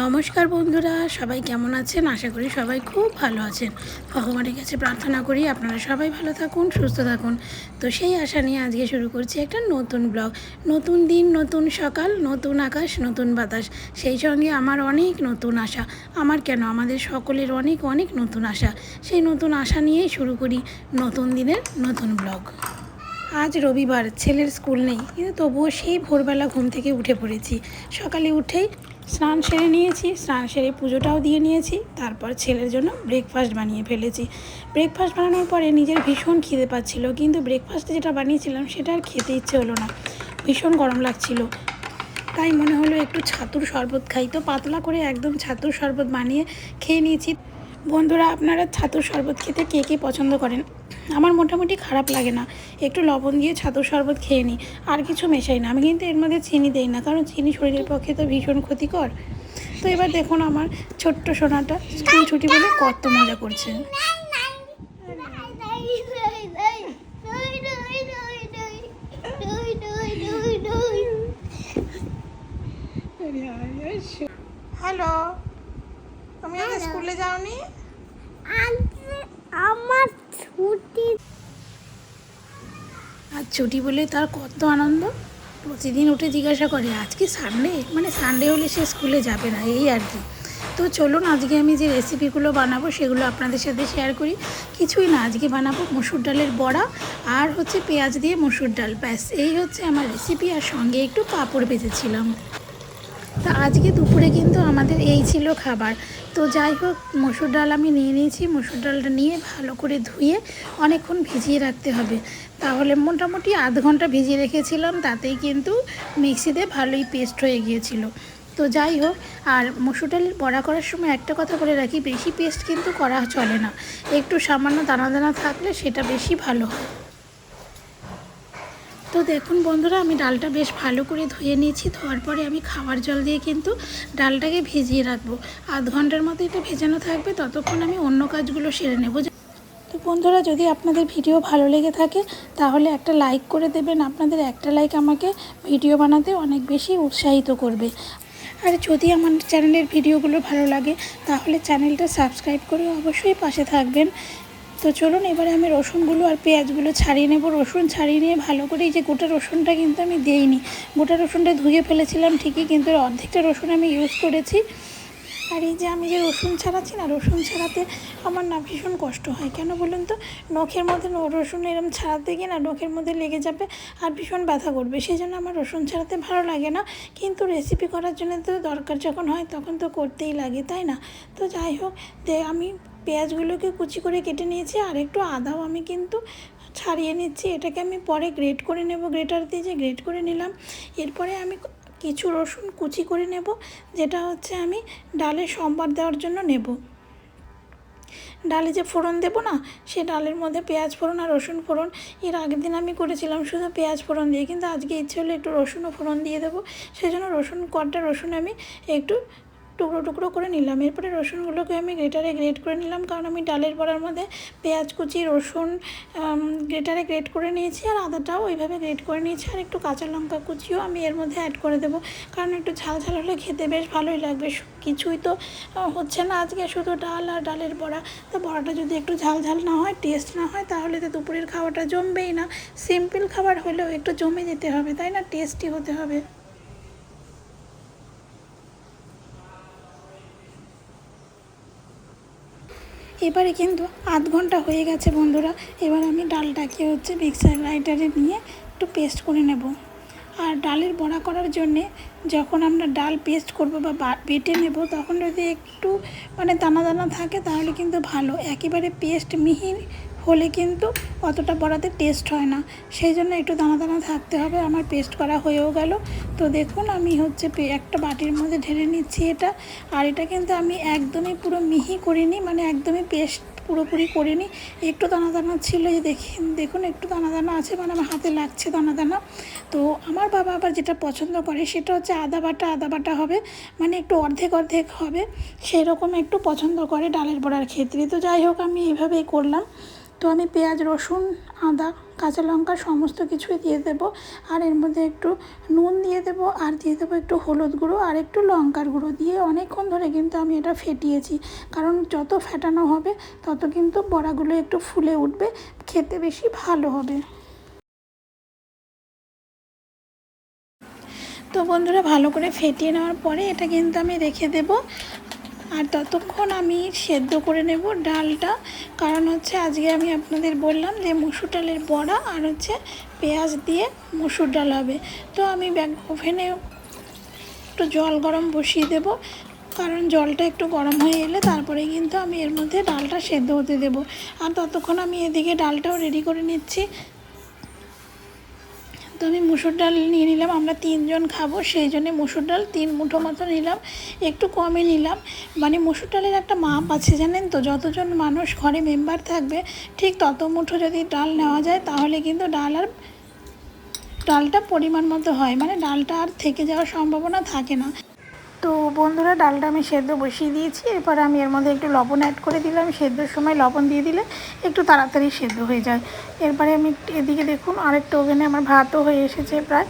নমস্কার বন্ধুরা, সবাই কেমন আছেন? আশা করি সবাই খুব ভালো আছেন। ভগবানের কাছে প্রার্থনা করি আপনারা সবাই ভালো থাকুন, সুস্থ থাকুন। তো সেই আশা নিয়ে আজকে শুরু করছি একটা নতুন ব্লগ। নতুন দিন, নতুন সকাল, নতুন আকাশ, নতুন বাতাস, সেই সঙ্গে আমার অনেক নতুন আশা। আমার কেন, আমাদের সকলের অনেক অনেক নতুন আশা। সেই নতুন আশা নিয়েই শুরু করি নতুন দিনের নতুন ব্লগ। আজ রবিবার, ছেলের স্কুল নেই, কিন্তু তবুও সেই ভোরবেলা ঘুম থেকে উঠে পড়েছি। সকালে উঠেই স্নান সেরে নিয়েছি, স্নান সেরে পুজোটাও দিয়ে নিয়েছি। তারপর ছেলের জন্য ব্রেকফাস্ট বানিয়ে ফেলেছি। ব্রেকফাস্ট বানানোর পরে নিজের ভীষণ খিদে পাচ্ছিল, কিন্তু ব্রেকফাস্টে যেটা বানিয়েছিলাম সেটা আর খেতে ইচ্ছে হলো না, ভীষণ গরম লাগছিল। তাই মনে হলো একটু ছাতুর শরবত খাই, তো পাতলা করে একদম ছাতুর শরবত বানিয়ে খেয়ে নিয়েছি। বন্ধুরা, আপনারা ছাতুর শরবত খেতে কে কে পছন্দ করেন? আমার মোটামুটি খারাপ লাগে না, একটু লবণ দিয়ে ছাতুর শরবত খেয়ে নিই, আর কিছু মেশাই না। আমি কিন্তু এর মধ্যে চিনি দেই না, কারণ চিনি শরীরের পক্ষে তো ভীষণ ক্ষতিকর। তো এবার দেখুন আমার ছোট্ট সোনাটা স্কুল ছুটি বলে কত মজা করছে। হ্যালো, তুমি আজ স্কুলে যাওনি? আমার ছুটি। আজ ছুটি বলে তার কত আনন্দ। প্রতিদিন উঠে জিজ্ঞাসা করে আজকে সানডে, মানে সানডে হলে সে স্কুলে যাবে না, এই আর কি। তো চলুন আজকে আমি যে রেসিপিগুলো বানাবো সেগুলো আপনাদের সাথে শেয়ার করি। কিছুই না, আজকে বানাবো মসুর ডালের বড়া, আর হচ্ছে পেঁয়াজ দিয়ে মসুর ডাল, ব্যাস এই হচ্ছে আমার রেসিপি। আর সঙ্গে একটু পাঁপড় ভেজেছিলাম। তা আজকে দুপুরে কিন্তু আমাদের এই ছিল খাবার। তো যাই হোক, মসুর ডাল আমি নিয়ে নিয়েছি। মসুর ডালটা নিয়ে ভালো করে ধুয়ে অনেকক্ষণ ভিজিয়ে রাখতে হবে। তাহলে মোটামুটি আধ ঘন্টা ভিজিয়ে রেখেছিলাম, তাতেই কিন্তু মিক্সিতে ভালোই পেস্ট হয়ে গিয়েছিল। তো যাই হোক, আর মসুর ডালের বড়া করার সময় একটা কথা বলে রাখি, বেশি পেস্ট কিন্তু করা চলে না, একটু সামান্য দানা দানা থাকলে সেটা বেশি ভালো হয়। তো দেখুন বন্ধুরা, আমি ডালটা বেশ ভালো করে ধুয়ে নিয়েছি। ধোয়ার পরে আমি খাবার জল দিয়ে কিন্তু ডালটাকে ভিজিয়ে রাখবো। আধ ঘন্টার মতো এটা ভেজানো থাকবে, ততক্ষণ আমি অন্য কাজগুলো সেরে নেব। তো বন্ধুরা, যদি আপনাদের ভিডিও ভালো লেগে থাকে তাহলে একটা লাইক করে দেবেন। আপনাদের একটা লাইক আমাকে ভিডিও বানাতে অনেক বেশি উৎসাহিত করবে। আর যদি আমার চ্যানেলের ভিডিওগুলো ভালো লাগে তাহলে চ্যানেলটা সাবস্ক্রাইব করে অবশ্যই পাশে থাকবেন। তো চলুন এবারে আমি রসুনগুলো আর পেঁয়াজগুলো ছাড়িয়ে নেব। রসুন ছাড়িয়ে নিয়ে ভালো করে, এই যে গোটা রসুনটা কিন্তু আমি দেইনি, গোটা রসুনটা ধুয়ে ফেলেছিলাম ঠিকই, কিন্তু অর্ধেকটা রসুন আমি ইউজ করেছি। আর এই যে আমি যে রসুন ছাড়াচ্ছি না, রসুন ছাড়াতে আমার না ভীষণ কষ্ট হয়। কেন বলুন তো? নখের মধ্যে রসুন এরম ছাড়াতে গিয়ে না নখের মধ্যে লেগে যাবে আর ভীষণ ব্যথা করবে, সেই জন্য আমার রসুন ছাড়াতে ভালো লাগে না। কিন্তু রেসিপি করার জন্য তো দরকার যখন হয় তখন তো করতেই লাগে, তাই না? তো যাই হোক, আমি পেঁয়াজগুলোকে কুচি করে কেটে নিয়েছি, আর একটু আদাও আমি কিন্তু ছাড়িয়ে নিচ্ছি। এটাকে আমি পরে গ্রেট করে নেব, গ্রেটার দিয়ে যে গ্রেট করে নিলাম। এরপরে আমি কিছু রসুন কুচি করে নেব, যেটা হচ্ছে আমি ডালে সম্বার দেওয়ার জন্য নেব। ডালে যে ফোড়ন দেবো না, সে ডালের মধ্যে পেঁয়াজ ফোড়ন আর রসুন ফোড়ন, এর আগের দিন আমি করেছিলাম শুধু পেঁয়াজ ফোড়ন দিয়ে, কিন্তু আজকে ইচ্ছে হলো একটু রসুনও ফোড়ন দিয়ে দেবো। সেই জন্য কটা রসুন আমি একটু টুকরো টুকরো করে নিলাম। এরপরে রসুনগুলোকে আমি গ্রেটারে গ্রেট করে নিলাম, কারণ আমি ডালের বড়ার মধ্যে পেঁয়াজ কুচি, রসুন গ্রেটারে গ্রেট করে নিয়েছি, আর আদাটাও ওইভাবে গ্রেট করে নিয়েছি। আর একটু কাঁচা লঙ্কা কুচিও আমি এর মধ্যে অ্যাড করে দেবো, কারণ একটু ঝাল ঝাল হলে খেতে বেশ ভালোই লাগবে। কিছুই তো হচ্ছে না আজকে, শুধু ডাল আর ডালের বড়া। তো বড়াটা যদি একটু ঝাল ঝাল না হয়, টেস্ট না হয়, তাহলে তো দুপুরের খাবারটা জমবেই না। সিম্পল খাবার হলেও একটু জমে যেতে হবে, তাই না? টেস্টি হতে হবে। এবারে কিন্তু আধ ঘন্টা হয়ে গেছে বন্ধুরা। এবার আমি ডালটাকে হচ্ছে মিক্সার গ্রাইন্ডারে নিয়ে একটু পেস্ট করে নেব। আর ডালের বড়া করার জন্যে যখন আমরা ডাল পেস্ট করব বা বেটে নেব, তখন যদি একটু মানে দানা দানা থাকে তাহলে কিন্তু ভালো। একেবারে পেস্ট মিহি হলে কিন্তু অতটা বড়াতে টেস্ট হয় না, সেই জন্য একটু দানা দানা থাকতে হবে। আমার পেস্ট করা হয়েও গেল। তো দেখুন আমি হচ্ছে একটা বাটির মধ্যে ঢেলে নিচ্ছি এটা। আর এটা কিন্তু আমি একদমই পুরো মিহি করিনি, মানে একদমই পেস্ট পুরোপুরি করিনি, একটু দানা দানা ছিল। যে দেখুন একটু দানা দানা আছে, মানে আমার হাতে লাগছে দানা দানা। তো আমার বাবা আবার যেটা পছন্দ করে সেটা হচ্ছে আদা বাটা হবে, মানে একটু অর্ধেক অর্ধেক হবে, সেরকম একটু পছন্দ করে ডালের বড়ার ক্ষেত্রে। তো যাই হোক, আমি এইভাবেই করলাম। তো আমি পেঁয়াজ, রসুন, আদা, কাঁচা লঙ্কা সমস্ত কিছুই দিয়ে দেবো। আর এর মধ্যে একটু নুন দিয়ে দেবো, আর দিয়ে দেবো একটু হলুদ গুঁড়ো আর একটু লঙ্কার গুঁড়ো দিয়ে অনেকক্ষণ ধরে কিন্তু আমি এটা ফেটিয়েছি। কারণ যত ফেটানো হবে তত কিন্তু বড়াগুলো একটু ফুলে উঠবে, খেতে বেশি ভালো হবে। তো বন্ধুরা, ভালো করে ফেটিয়ে নেওয়ার পরে এটা কিন্তু আমি রেখে দেব। আর ততক্ষণ আমি সেদ্ধ করে নেব ডালটা। কারণ হচ্ছে আজকে আমি আপনাদের বললাম যে মুসুর ডালের বড়া আর হচ্ছে পেঁয়াজ দিয়ে মুসুর ডাল হবে। তো আমি ওভেনে একটু জল গরম বসিয়ে দেব। কারণ জলটা একটু গরম হয়ে এলে তারপরে কিন্তু আমি এর মধ্যে ডালটা সেদ্ধ হতে দেব। আর ততক্ষণ আমি এদিকে ডালটাও রেডি করে নিচ্ছি। তো আমি মুসুর ডাল নিয়ে নিলাম, আমরা 3 জন খাবো সেই জন্যে মুসুর ডাল 3 মুঠো মতো নিলাম, একটু কমই নিলাম। মানে মুসুর ডালের একটা মাপ আছে জানেন তো, যতজন মানুষ ঘরে মেম্বার থাকবে ঠিক তত মুঠো যদি ডাল নেওয়া যায় তাহলে কিন্তু ডালটা পরিমাণ মতো হয়, মানে ডালটা আর থেকে যাওয়ার সম্ভাবনা থাকে না। তো বন্ধুরা, ডালটা আমি সেদ্ধ বসিয়ে দিয়েছি। এরপর আমি এর মধ্যে একটু লবণ অ্যাড করে দিলাম। সেদ্ধর সময় লবণ দিয়ে দিলে একটু তাড়াতাড়ি সেদ্ধ হয়ে যায়। এরপরে আমি এদিকে দেখুন আরেকটা ওভেনে আমার ভাতও হয়ে এসেছে প্রায়।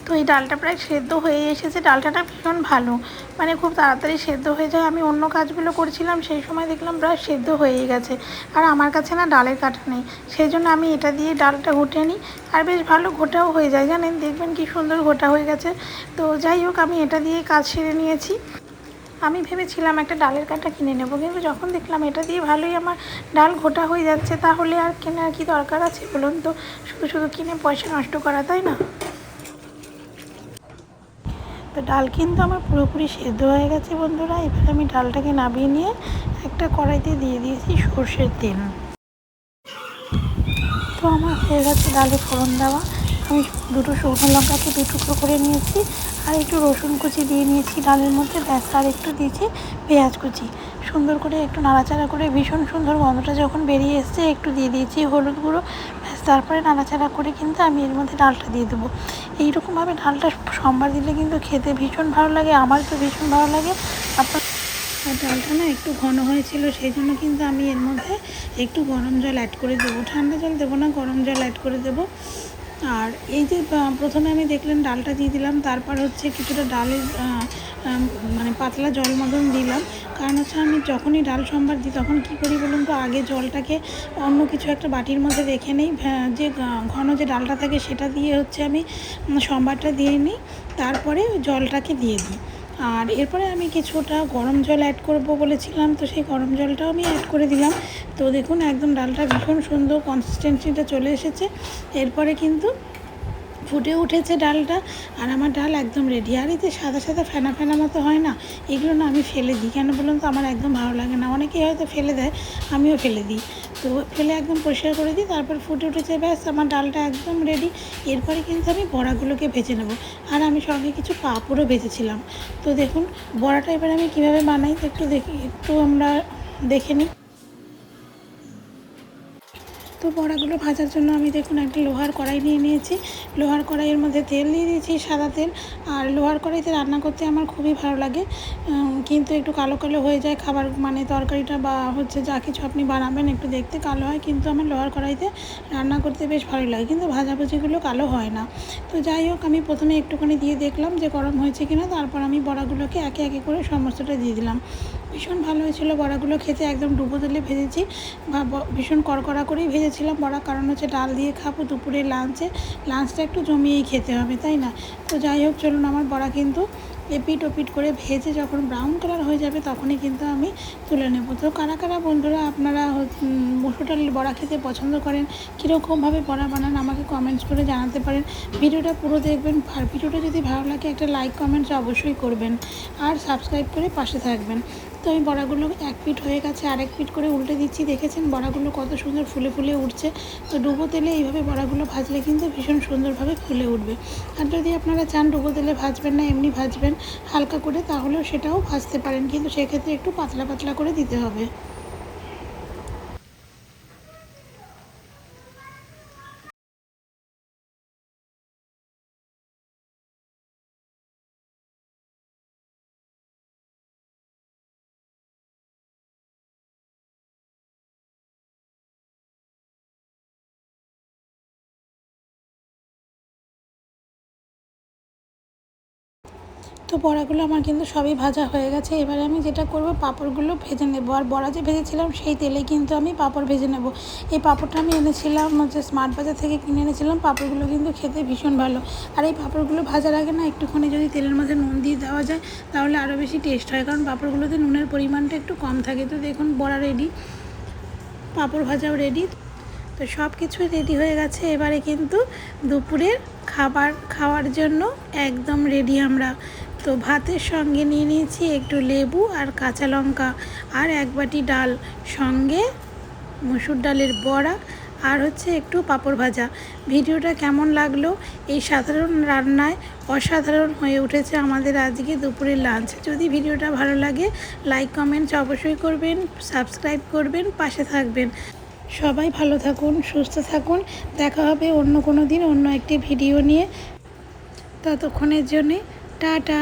তো এই ডালটা প্রায় সেদ্ধ হয়ে এসেছে। ডালটা ভীষণ ভালো, মানে খুব তাড়াতাড়ি সেদ্ধ হয়ে যায়। আমি অন্য কাজগুলো করছিলাম সেই সময় দেখলাম প্রায় সেদ্ধ হয়েই গেছে। আর আমার কাছে না ডালের কাঠা নেই, সেই জন্য আমি এটা দিয়ে ডালটা ঘুটে নিই। আর বেশ ভালো ঘোটাও হয়ে যায় জানেন, দেখবেন কি সুন্দর ঘোটা হয়ে গেছে। তো যাই হোক, আমি এটা দিয়ে কাজ সেরে নিয়েছি। আমি ভেবেছিলাম একটা ডালের কাঁটা কিনে নেব, কিন্তু যখন দেখলাম এটা দিয়ে ভালোই আমার ডাল ঘোটা হয়ে যাচ্ছে, তাহলে আর কেনার কি দরকার আছে বলুন তো? শুধু শুধু কিনে পয়সা নষ্ট করা, তাই না? তো ডাল কিন্তু আমার পুরোপুরি সেদ্ধ হয়ে গেছে বন্ধুরা। এবার আমি ডালটাকে নামিয়ে নিয়ে একটা কড়াইতে দিয়ে দিয়েছি সর্ষের তেল। তো আমার হয়ে গেছে ডালে ফোড়ন দেওয়া। আমি দুটো শুকনো লঙ্কাকে 2 টুকরো করে নিয়েছি, আর একটু রসুন কুচি দিয়ে নিয়েছি ডালের মধ্যে, ব্যাস। আর একটু দিয়েছি পেঁয়াজ কুচি। সুন্দর করে একটু নাড়াচাড়া করে ভীষণ সুন্দর গন্ধটা যখন বেরিয়ে এসছে একটু দিয়ে দিয়েছি হলুদ গুঁড়ো, ব্যাস। তারপরে নাড়াচাড়া করে কিন্তু আমি এর মধ্যে ডালটা দিয়ে দেবো। এইরকমভাবে ডালটা সোমবার দিলে কিন্তু খেতে ভীষণ ভালো লাগে, আমার তো ভীষণ ভালো লাগে। আপনার ডালটা না একটু ঘন হয়েছিল, সেই জন্য কিন্তু আমি এর মধ্যে একটু গরম জল অ্যাড করে দেবো। ঠান্ডা জল দেবো না, গরম জল অ্যাড করে দেবো। আর এই যে প্রথমে আমি দেখলেন ডালটা দিয়ে দিলাম, তারপর হচ্ছে কিছুটা ডালের মানে পাতলা জল মতন দিলাম। কারণ হচ্ছে আমি যখনই ডাল সম্বার দিই তখন কী করি বলুন তো, আগে জলটাকে অন্য কিছু একটা বাটির মধ্যে রেখে নিই, যে ঘন যে ডালটা থাকে সেটা দিয়ে হচ্ছে আমি সম্বারটা দিয়ে নিই, তারপরে জলটাকে দিয়ে দিই। আর এরপরে আমি কিছুটা গরম জল অ্যাড করব বলেছিলাম, তো সেই গরম জলটাও আমি অ্যাড করে দিলাম। তো দেখুন একদম ডালটা ভীষণ সুন্দর কনসিস্টেন্সিটা চলে এসেছে। এরপরে কিন্তু ফুটে উঠেছে ডালটা, আর আমার ডাল একদম রেডি। আর এই যে সাদা সাদা ফেনা ফেনা মতো হয় না, এগুলো না আমি ফেলে দিই। কেন বলুন তো, আমার একদম ভালো লাগে না। অনেকেই হয়তো ফেলে দেয়, আমিও ফেলে দিই। তো ফেলে একদম পরিষ্কার করে দিই, তারপর ফুটে উঠেছে, ব্যাস আমার ডালটা একদম রেডি। এরপরে কিন্তু আমি বড়াগুলোকে ভেজে নেব। আর আমি সঙ্গে কিছু পাঁপড়ও ভেজেছিলাম। তো দেখুন বড়াটা এবার আমি কীভাবে বানাই একটু আমরা দেখে নিই। তো বড়াগুলো ভাজার জন্য আমি দেখুন একটা লোহার কড়াই নিয়ে নিয়েছি। লোহার কড়াইয়ের মধ্যে তেল দিয়ে দিয়েছি, সাদা তেল। আর লোহার কড়াইতে রান্না করতে আমার খুবই ভালো লাগে, কিন্তু একটু কালো কালো হয়ে যায় খাবার, মানে তরকারিটা বা হচ্ছে যা কিছু আপনি বানাবেন একটু দেখতে কালো হয়, কিন্তু আমার লোহার কড়াইতে রান্না করতে বেশ ভালো লাগে, কিন্তু ভাজাভুজিগুলো কালো হয় না। তো যাই হোক, আমি প্রথমে একটুখানি দিয়ে দেখলাম যে গরম হয়েছে কিনা, তারপর আমি বড়াগুলোকে একে একে করে সমস্তটা দিয়ে দিলাম। ভীষণ ভালো হয়েছিল বড়াগুলো খেতে, একদম ডুবো তেলে ভেজেছি, বা ভীষণ কড়কড়া করেই ভেজেছিলাম বড়া। কারণ হচ্ছে ডাল দিয়ে খাবো দুপুরে লাঞ্চটা একটু জমিয়েই খেতে হবে, তাই না? তো যাই হোক, চলুন আমার বড়া কিন্তু এপিট ওপিট করে ভেজে যখন ব্রাউন কালার হয়ে যাবে তখনই কিন্তু আমি তুলে নেব। তো কারা কারা বন্ধুরা আপনারা মসুর ডালের বড়া খেতে পছন্দ করেন, কীরকমভাবে বড়া বানান আমাকে কমেন্টস করে জানাতে পারেন। ভিডিওটা পুরো দেখবেন, আর ভিডিওটা যদি ভালো লাগে একটা লাইক কমেন্টস অবশ্যই করবেন, আর সাবস্ক্রাইব করে পাশে থাকবেন। তো আমি বড়াগুলো এক পিঠ হয়ে গেছে, আরেক পিঠ করে উল্টে দিচ্ছি। দেখেছেন বড়াগুলো কত সুন্দর ফুলে ফুলে উঠছে। তো ডুবো তেলে এইভাবে বড়াগুলো ভাজলে কিন্তু ভীষণ সুন্দরভাবে ফুলে উঠবে। আর যদি আপনারা চান ডুবো তেলে ভাজবেন না, এমনি ভাজবেন হালকা করে, তাহলেও সেটাও ভাজতে পারেন, কিন্তু সেক্ষেত্রে একটু পাতলা পাতলা করে দিতে হবে। তো বড়াগুলো আমার কিন্তু সবই ভাজা হয়ে গেছে। এবারে আমি যেটা করব, পাঁপড়গুলো ভেজে নেব। আর বড়া যে ভেজেছিলাম সেই তেলে কিন্তু আমি পাঁপড় ভেজে নেব। এই পাঁপড়টা আমি এনেছিলাম হচ্ছে স্মার্ট বাজার থেকে কিনে এনেছিলাম। পাঁপড়গুলো কিন্তু খেতে ভীষণ ভালো। আর এই পাঁপড়গুলো ভাজার আগে না একটুখানি যদি তেলের মধ্যে নুন দিয়ে দেওয়া যায় তাহলে আরও বেশি টেস্ট হয়, কারণ পাঁপড়গুলোতে নুনের পরিমাণটা একটু কম থাকে। তো দেখুন বড়া রেডি, পাঁপড় ভাজাও রেডি। তো সব কিছুই রেডি হয়ে গেছে। এবারে কিন্তু দুপুরের খাবার খাওয়ার জন্য একদম রেডি আমরা। তো ভাতের সঙ্গে নিয়ে নিয়েছি একটু লেবু আর কাঁচা লঙ্কা আর এক বাটি ডাল, সঙ্গে মসুর ডালের বড়া আর হচ্ছে একটু পাঁপড় ভাজা। ভিডিওটা কেমন লাগলো? এই সাধারণ রান্নায় অসাধারণ হয়ে উঠেছে আমাদের আজকে দুপুরের লাঞ্চ। যদি ভিডিওটা ভালো লাগে লাইক কমেন্টস অবশ্যই করবেন, সাবস্ক্রাইব করবেন, পাশে থাকবেন। সবাই ভালো থাকুন, সুস্থ থাকুন। দেখা হবে অন্য কোনো দিন অন্য একটি ভিডিও নিয়ে। ততক্ষণের জন্যে টাটা।